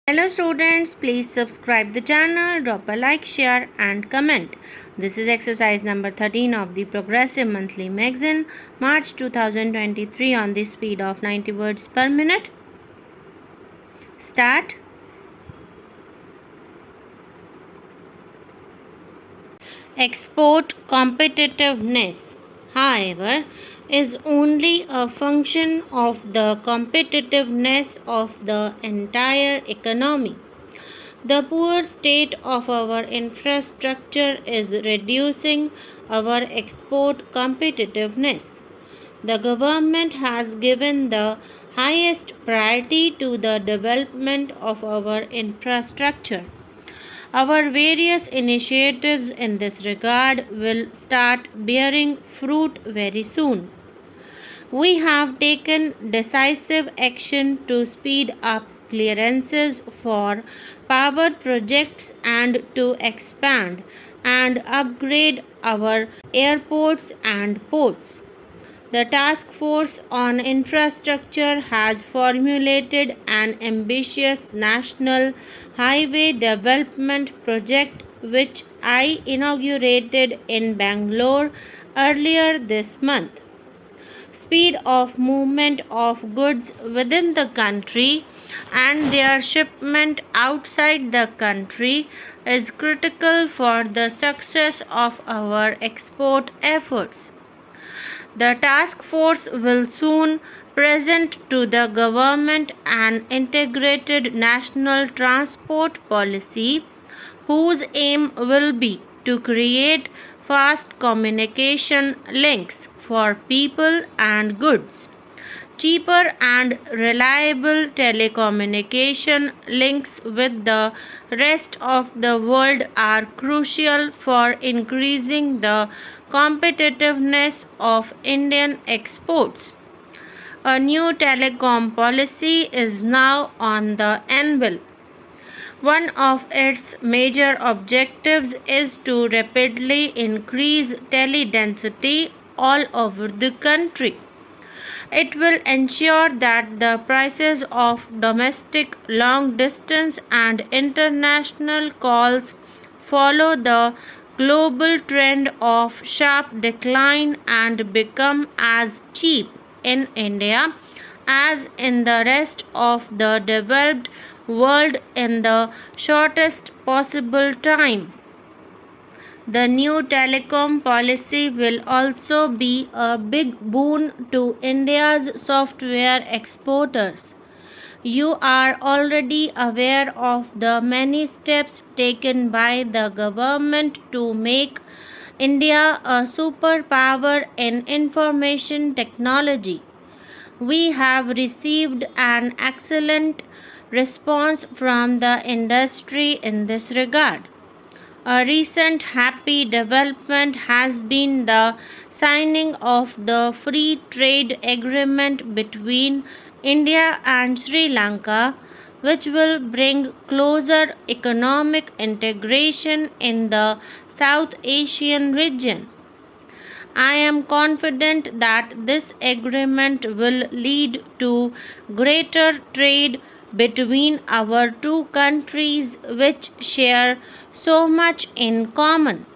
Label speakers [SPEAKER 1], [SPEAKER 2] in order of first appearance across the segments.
[SPEAKER 1] Hello students, please subscribe the channel, drop a like, share and comment. This is exercise number 13 of the Progressive Monthly Magazine, March 2023 on the speed of 90 words per minute. Start. Export competitiveness, however, is only a function of the competitiveness of the entire economy. The poor state of our infrastructure is reducing our export competitiveness. The government has given the highest priority to the development of our infrastructure. Our various initiatives in this regard will start bearing fruit very soon. We have taken decisive action to speed up clearances for power projects and to expand and upgrade our airports and ports. The Task Force on Infrastructure has formulated an ambitious national highway development project which I inaugurated in Bangalore earlier this month. Speed of movement of goods within the country and their shipment outside the country is critical for the success of our export efforts. The task force will soon present to the government an integrated national transport policy whose aim will be to create fast communication links for people and goods. Cheaper and reliable telecommunication links with the rest of the world are crucial for increasing the competitiveness of Indian exports. A new telecom policy is now on the anvil. One of its major objectives is to rapidly increase tele-density all over the country. It will ensure that the prices of domestic, long distance, and international calls follow the global trend of sharp decline and become as cheap in India as in the rest of the developed world in the shortest possible time. The new telecom policy will also be a big boon to India's software exporters. You are already aware of the many steps taken by the government to make India a superpower in information technology. We have received an excellent response from the industry in this regard. A recent happy development has been the signing of the free trade agreement between India and Sri Lanka, which will bring closer economic integration in the South Asian region. I am confident that this agreement will lead to greater trade between our two countries, which share so much in common.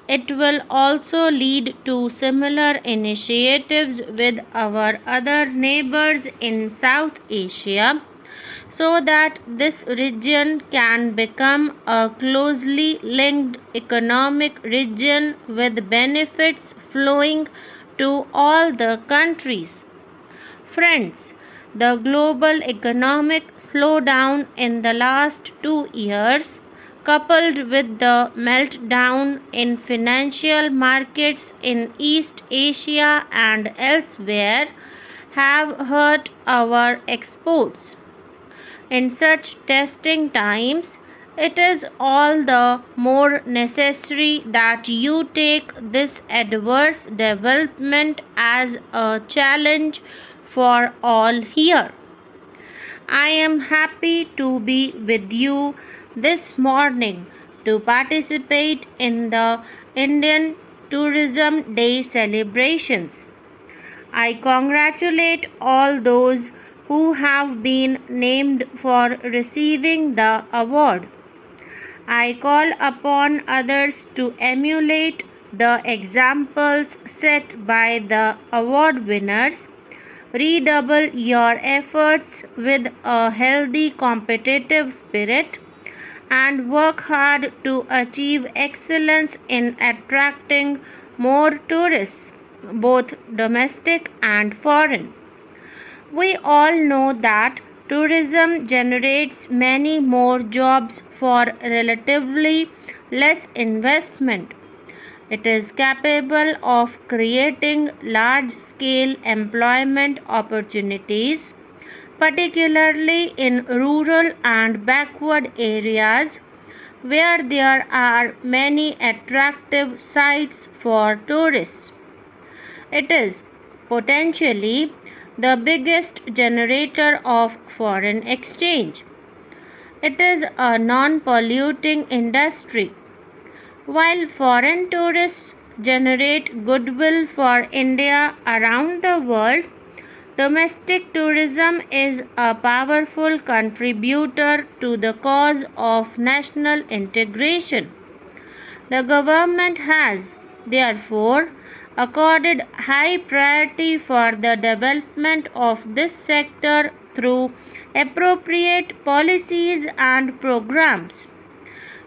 [SPEAKER 1] It will also lead to similar initiatives with our other neighbors in South Asia so that this region can become a closely linked economic region with benefits flowing to all the countries. Friends, the global economic slowdown in the last 2 years, coupled with the meltdown in financial markets in East Asia and elsewhere, have hurt our exports. In such testing times, it is all the more necessary that you take this adverse development as a challenge for all here. I am happy to be with you this morning to participate in the Indian Tourism Day celebrations. I congratulate all those who have been named for receiving the award. I call upon others to emulate the examples set by the award winners. Redouble your efforts with a healthy competitive spirit and work hard to achieve excellence in attracting more tourists, both domestic and foreign. We all know that tourism generates many more jobs for relatively less investment. It is capable of creating large scale employment opportunities, particularly in rural and backward areas where there are many attractive sites for tourists. It is potentially the biggest generator of foreign exchange. It is a non polluting industry. While foreign tourists generate goodwill for India around the world, domestic tourism is a powerful contributor to the cause of national integration. The government has, therefore, accorded high priority for the development of this sector through appropriate policies and programs.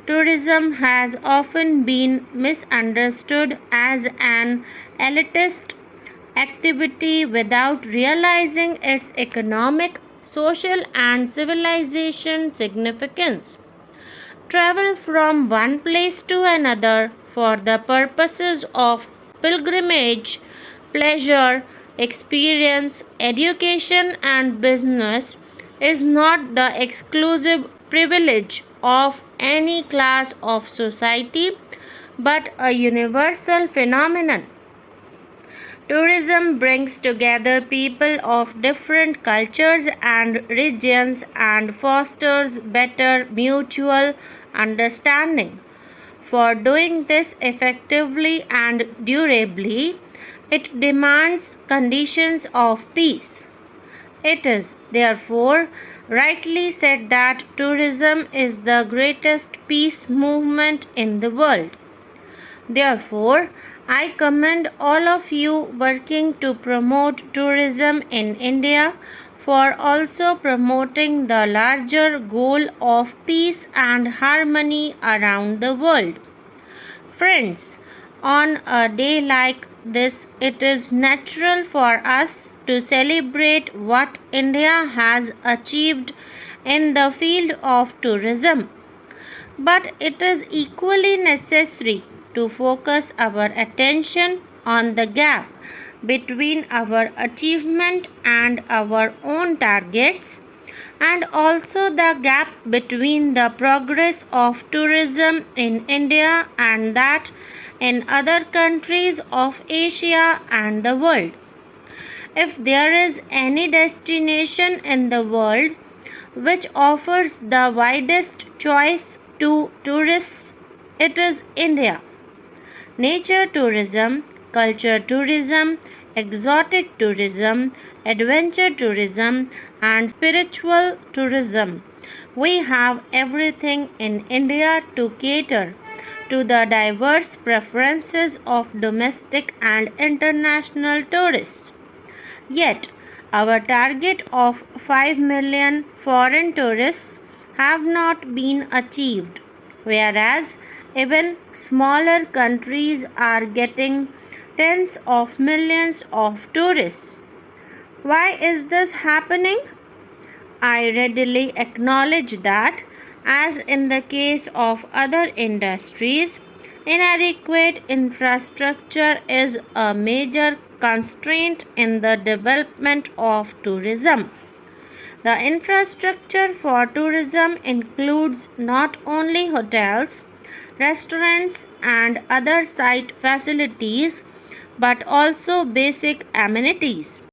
[SPEAKER 1] Tourism has often been misunderstood as an elitist activity without realizing its economic, social, and civilization significance. Travel from one place to another for the purposes of pilgrimage, pleasure, experience, education, and business is not the exclusive privilege of any class of society but a universal phenomenon. Tourism brings together people of different cultures and regions and fosters better mutual understanding. For doing this effectively and durably, it demands conditions of peace. It is, therefore, rightly said that tourism is the greatest peace movement in the world. Therefore, I commend all of you working to promote tourism in India for also promoting the larger goal of peace and harmony around the world. Friends, on a day like this, it is natural for us to celebrate what India has achieved in the field of tourism. But it is equally necessary to focus our attention on the gap between our achievement and our own targets, and also the gap between the progress of tourism in India and that in other countries of Asia and the world. If there is any destination in the world which offers the widest choice to tourists, it is India. Nature tourism, culture tourism, exotic tourism, adventure tourism, and spiritual tourism. We have everything in India to cater to the diverse preferences of domestic and international tourists. Yet, our target of 5 million foreign tourists have not been achieved, whereas even smaller countries are getting tens of millions of tourists. Why is this happening? I readily acknowledge that, as in the case of other industries, inadequate infrastructure is a major constraint in the development of tourism. The infrastructure for tourism includes not only hotels, restaurants, and other site facilities but also basic amenities.